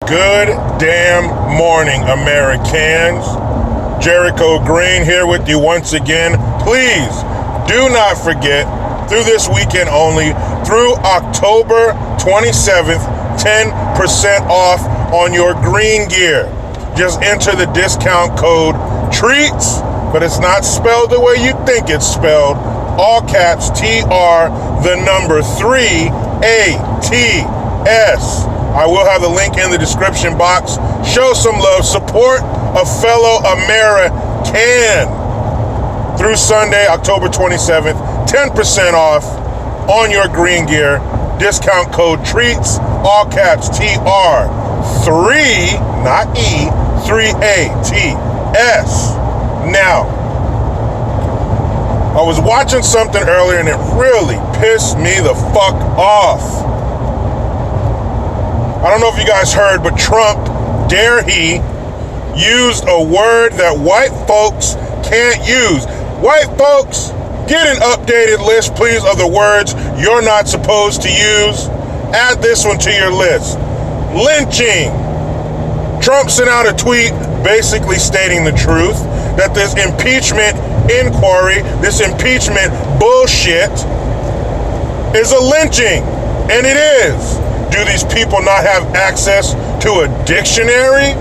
Good damn morning, Americans. Jericho Green here with you once again. Please do not forget, through this weekend only, through October 27th, 10% off on your green gear. Just enter the discount code TREATS, but it's not spelled the way you think it's spelled. All caps, TR, the number 3, ATS. I will have the link in the description box. Show some love. Support a fellow American. Through Sunday, October 27th, 10% off on your green gear. Discount code TREATS, all caps, TR, 3, not E, 3ATS. Now, I was watching something earlier and it really pissed me the fuck off. I don't know if you guys heard, but Trump, dare he, used a word that white folks can't use. White folks, get an updated list, please, of the words you're not supposed to use. Add this one to your list. Lynching. Trump sent out a tweet basically stating the truth, that this impeachment inquiry, this impeachment bullshit is a lynching. And it is. Do these people not have access to a dictionary?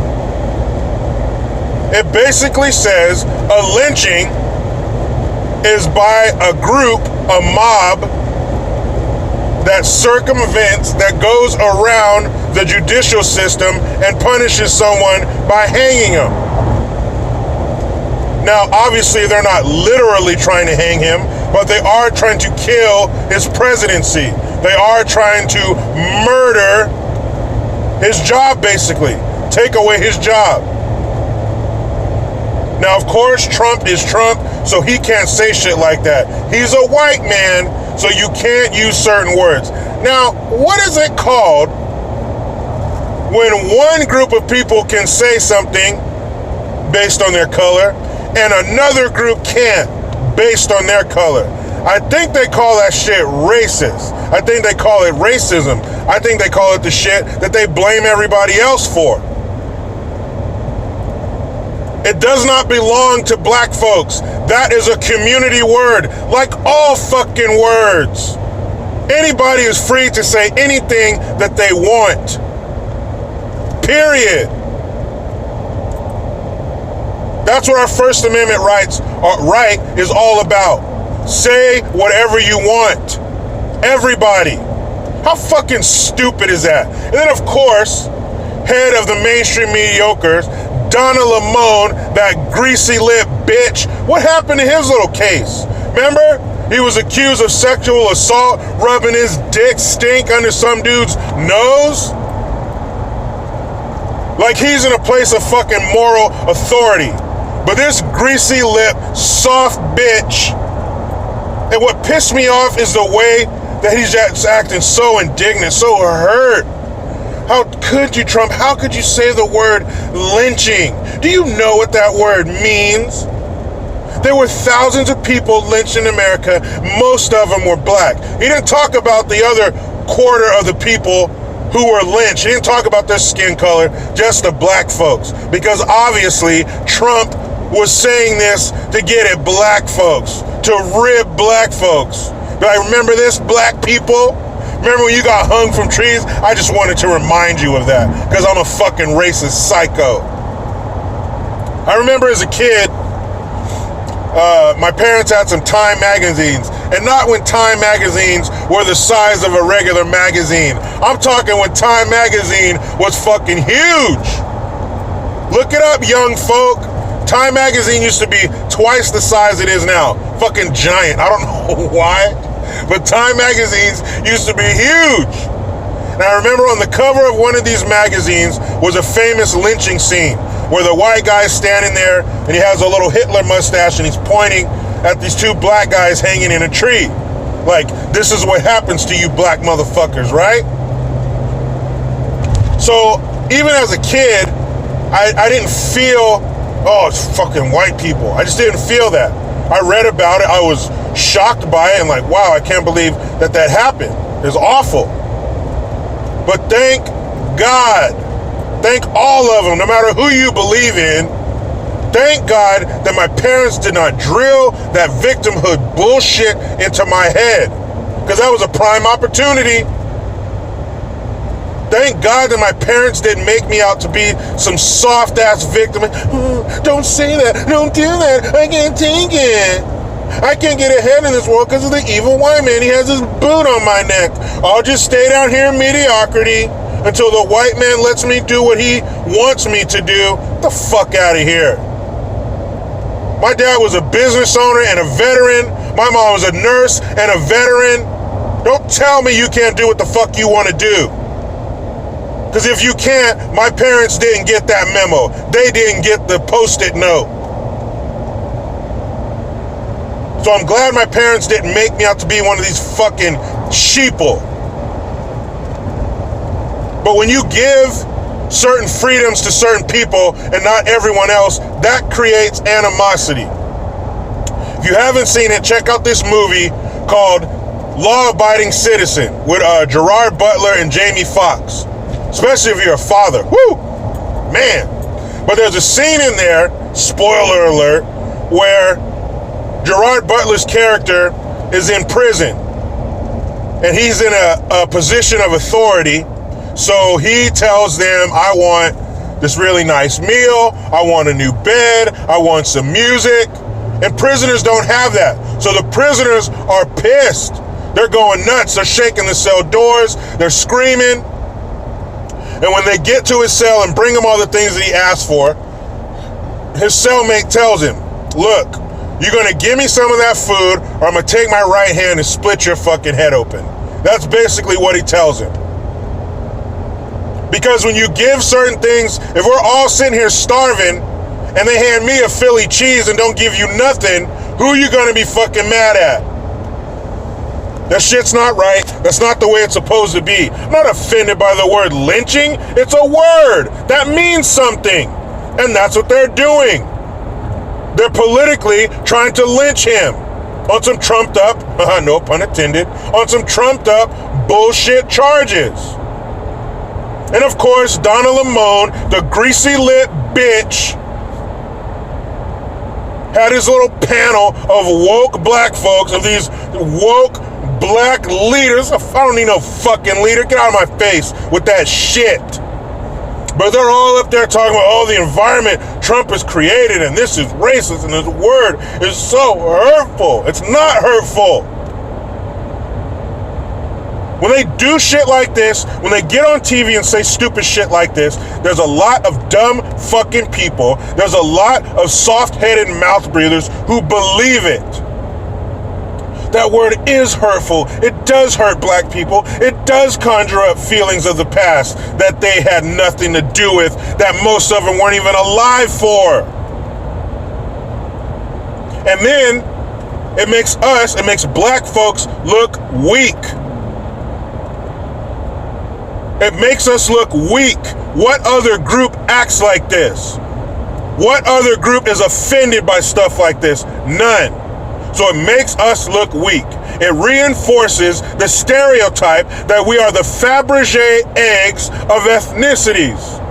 It basically says a lynching is by a group, a mob, that circumvents, that goes around the judicial system and punishes someone by hanging them. Now, obviously, they're not literally trying to hang him, but they are trying to kill his presidency. They are trying to murder his job, basically. Take away his job. Now, of course, Trump is Trump, so he can't say shit like that. He's a white man, so you can't use certain words. Now, what is it called when one group of people can say something based on their color and another group can't based on their color? I think they call that shit racist. I think they call it racism. I think they call it the shit that they blame everybody else for. It does not belong to black folks. That is a community word, like all fucking words. Anybody is free to say anything that they want. Period. That's what our First Amendment right is all about. Say whatever you want. Everybody. How fucking stupid is that? And then, of course, head of the mainstream mediocres, Donna Lamone, that greasy lip bitch. What happened to his little case? Remember? He was accused of sexual assault, rubbing his dick stink under some dude's nose. Like he's in a place of fucking moral authority. But this greasy lip, soft bitch. And what pissed me off is the way that he's just acting so indignant, so hurt. How could you, Trump? How could you say the word lynching? Do you know what that word means? There were thousands of people lynched in America. Most of them were black. He didn't talk about the other quarter of the people who were lynched. He didn't talk about their skin color, just the black folks. Because obviously, Trump was saying this to get at black folks, to rib black folks. But I remember this, black people. Remember when you got hung from trees? I just wanted to remind you of that because I'm a fucking racist psycho. I remember as a kid, my parents had some Time magazines, and not when Time magazines were the size of a regular magazine. I'm talking when Time magazine was fucking huge. Look it up, young folk. Time magazine used to be twice the size it is now. Fucking giant. I don't know why, but Time magazines used to be huge. And I remember on the cover of one of these magazines was a famous lynching scene where the white guy's standing there and he has a little Hitler mustache and he's pointing at these two black guys hanging in a tree. Like, this is what happens to you black motherfuckers, right? So even as a kid, I didn't feel, oh, it's fucking white people. I just didn't feel that. I read about it. I was shocked by it and like, wow, I can't believe that happened. It was awful. But thank God thank all of them, no matter who you believe in. Thank God that my parents did not drill that victimhood bullshit into my head, because that was a prime opportunity. Thank God that my parents didn't make me out to be some soft-ass victim. Don't say that. Don't do that. I can't take it. I can't get ahead in this world because of the evil white man. He has his boot on my neck. I'll just stay down here in mediocrity until the white man lets me do what he wants me to do. Get the fuck out of here. My dad was a business owner and a veteran. My mom was a nurse and a veteran. Don't tell me you can't do what the fuck you want to do. Because if you can't, my parents didn't get that memo. They didn't get the post-it note. So I'm glad my parents didn't make me out to be one of these fucking sheeple. But when you give certain freedoms to certain people and not everyone else, that creates animosity. If you haven't seen it, check out this movie called Lawabiding Citizen with Gerard Butler and Jamie Foxx. Especially if you're a father. Woo! Man. But there's a scene in there, spoiler alert, where Gerard Butler's character is in prison. And he's in a position of authority. So he tells them, I want this really nice meal. I want a new bed. I want some music. And prisoners don't have that. So the prisoners are pissed. They're going nuts. They're shaking the cell doors. They're screaming. And when they get to his cell and bring him all the things that he asked for, his cellmate tells him, look, you're going to give me some of that food or I'm going to take my right hand and split your fucking head open. That's basically what he tells him. Because when you give certain things, if we're all sitting here starving and they hand me a Philly cheese and don't give you nothing, who are you going to be fucking mad at? That shit's not right. That's not the way it's supposed to be. I'm not offended by the word lynching. It's a word that means something. And that's what they're doing. They're politically trying to lynch him on some trumped up, no pun intended, on some trumped up bullshit charges. And of course, Donna Lamone, the greasy lip bitch, had his little panel of woke black folks, of these woke black leaders. I don't need no fucking leader. Get out of my face with that shit. But they're all up there talking about, oh, the environment Trump has created and this is racist and this word is so hurtful. It's not hurtful. When they do shit like this, when they get on TV and say stupid shit like this, there's a lot of dumb fucking people. There's a lot of soft-headed mouth breathers who believe it. That word is hurtful. It does hurt black people. It does conjure up feelings of the past that they had nothing to do with, that most of them weren't even alive for. And then it makes black folks look weak. It makes us look weak. What other group acts like this? What other group is offended by stuff like this? None. So it makes us look weak. It reinforces the stereotype that we are the Fabergé eggs of ethnicities.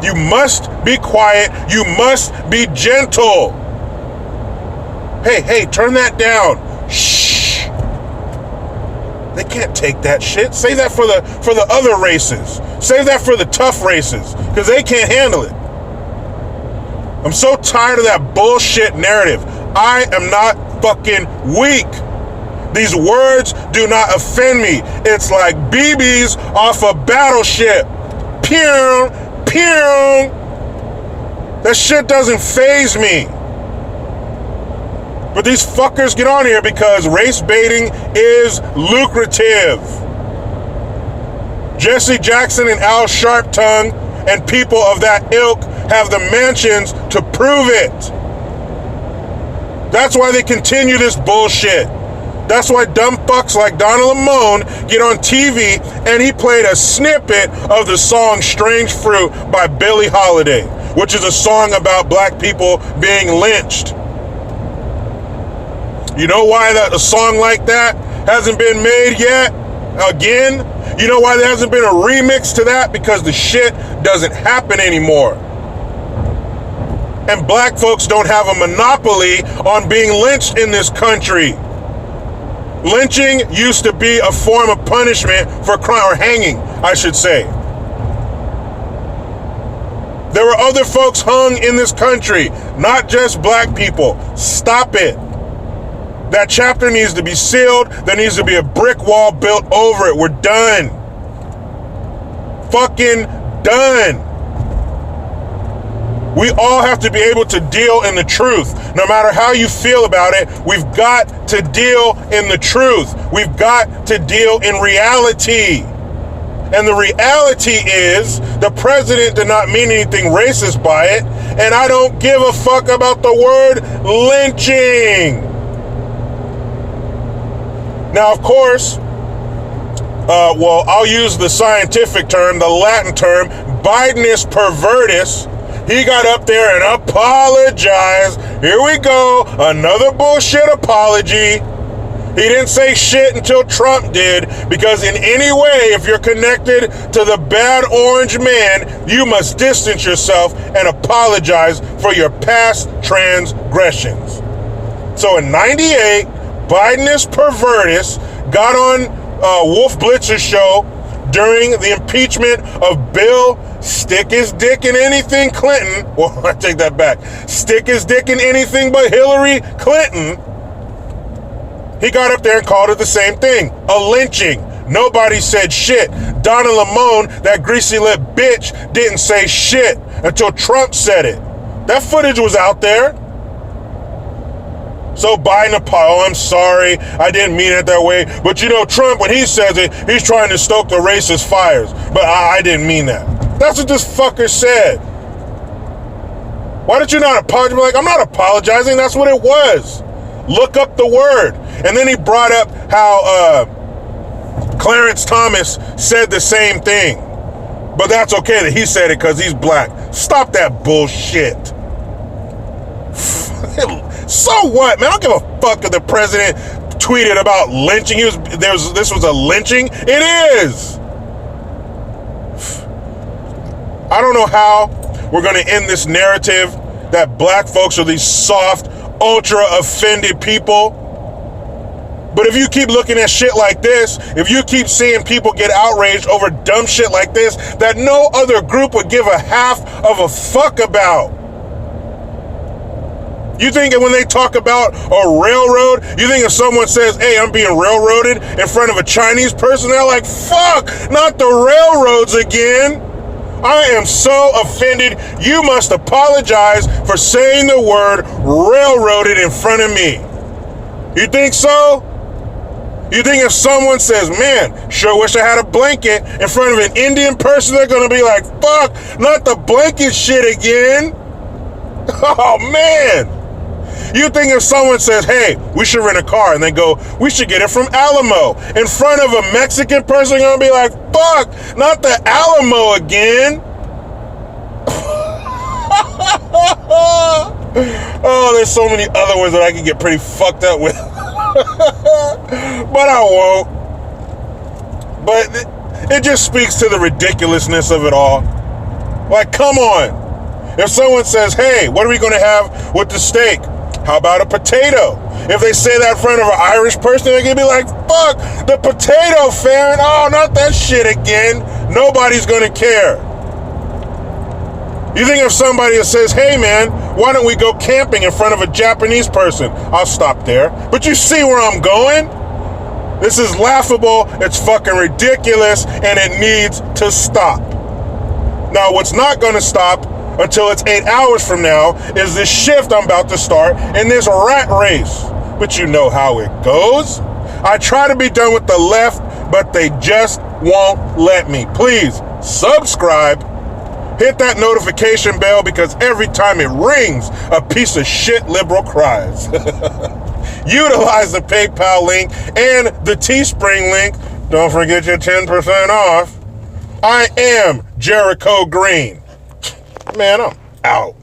You must be quiet. You must be gentle. Hey, turn that down. Shh. They can't take that shit. Save that for the other races. Save that for the tough races, because they can't handle it. I'm so tired of that bullshit narrative. I am not fucking weak. These words do not offend me. It's like BBs off a battleship. Pew, pew. That shit doesn't faze me. But these fuckers get on here because race baiting is lucrative. Jesse Jackson and Al Sharptongue and people of that ilk have the mansions to prove it. That's why they continue this bullshit. That's why dumb fucks like Donna Lamone get on TV and he played a snippet of the song Strange Fruit by Billie Holiday, which is a song about black people being lynched. You know why a song like that hasn't been made yet? again. You know why there hasn't been a remix to that? Because the shit doesn't happen anymore. And black folks don't have a monopoly on being lynched in this country. Lynching used to be a form of punishment for crime, or hanging, I should say. There were other folks hung in this country, not just black people. Stop it. That chapter needs to be sealed. There needs to be a brick wall built over it. We're done. Fucking done. We all have to be able to deal in the truth. No matter how you feel about it, we've got to deal in the truth. We've got to deal in reality. And the reality is the president did not mean anything racist by it. And I don't give a fuck about the word lynching. Now, of course, I'll use the scientific term, the Latin term, Bidenus pervertus. He got up there and apologized. Here we go, another bullshit apology. He didn't say shit until Trump did, because in any way, if you're connected to the bad orange man, you must distance yourself and apologize for your past transgressions. So in 98, Bidenus pervertus got on Wolf Blitzer's show during the impeachment of Bill Stick His Dick in Anything Clinton. Well, I take that back. Stick his dick in anything but Hillary Clinton. He got up there and called it the same thing, a lynching. Nobody said shit. Donna Lamone, that greasy lip bitch, didn't say shit until Trump said it. That footage was out there. So Biden, I'm sorry, I didn't mean it that way. But you know, Trump, when he says it, he's trying to stoke the racist fires. But I didn't mean that. That's what this fucker said. Why did you not apologize? Like, I'm not apologizing, that's what it was. Look up the word. And then he brought up how Clarence Thomas said the same thing. But that's okay that he said it because he's black. Stop that bullshit. So what, man? I don't give a fuck if the president tweeted about lynching. This was a lynching. It is. I don't know how we're going to end this narrative that black folks are these soft, ultra offended people. But if you keep looking at shit like this, if you keep seeing people get outraged over dumb shit like this that no other group would give a half of a fuck about. You think that when they talk about a railroad, you think if someone says, hey, I'm being railroaded in front of a Chinese person, they're like, fuck, not the railroads again. I am so offended. You must apologize for saying the word railroaded in front of me. You think so? You think if someone says, man, sure wish I had a blanket in front of an Indian person, they're going to be like, fuck, not the blanket shit again. Oh, man. You think if someone says, hey, we should rent a car, and they go, we should get it from Alamo, in front of a Mexican person, they're going to be like, fuck, not the Alamo again. Oh, there's so many other ones that I can get pretty fucked up with. But I won't. But it just speaks to the ridiculousness of it all. Like, come on. If someone says, hey, what are we going to have with the steak? How about a potato? If they say that in front of an Irish person, they're going to be like, fuck, the potato, fam. Oh, not that shit again. Nobody's going to care. You think if somebody says, hey, man, why don't we go camping in front of a Japanese person? I'll stop there. But you see where I'm going? This is laughable, it's fucking ridiculous, and it needs to stop. Now, what's not going to stop until it's 8 hours from now is this shift I'm about to start in this rat race. But you know how it goes. I try to be done with the left, but they just won't let me. Please subscribe. Hit that notification bell, because every time it rings, a piece of shit liberal cries. Utilize the PayPal link and the Teespring link. Don't forget your 10% off. I am Jericho Green. Man, I'm out.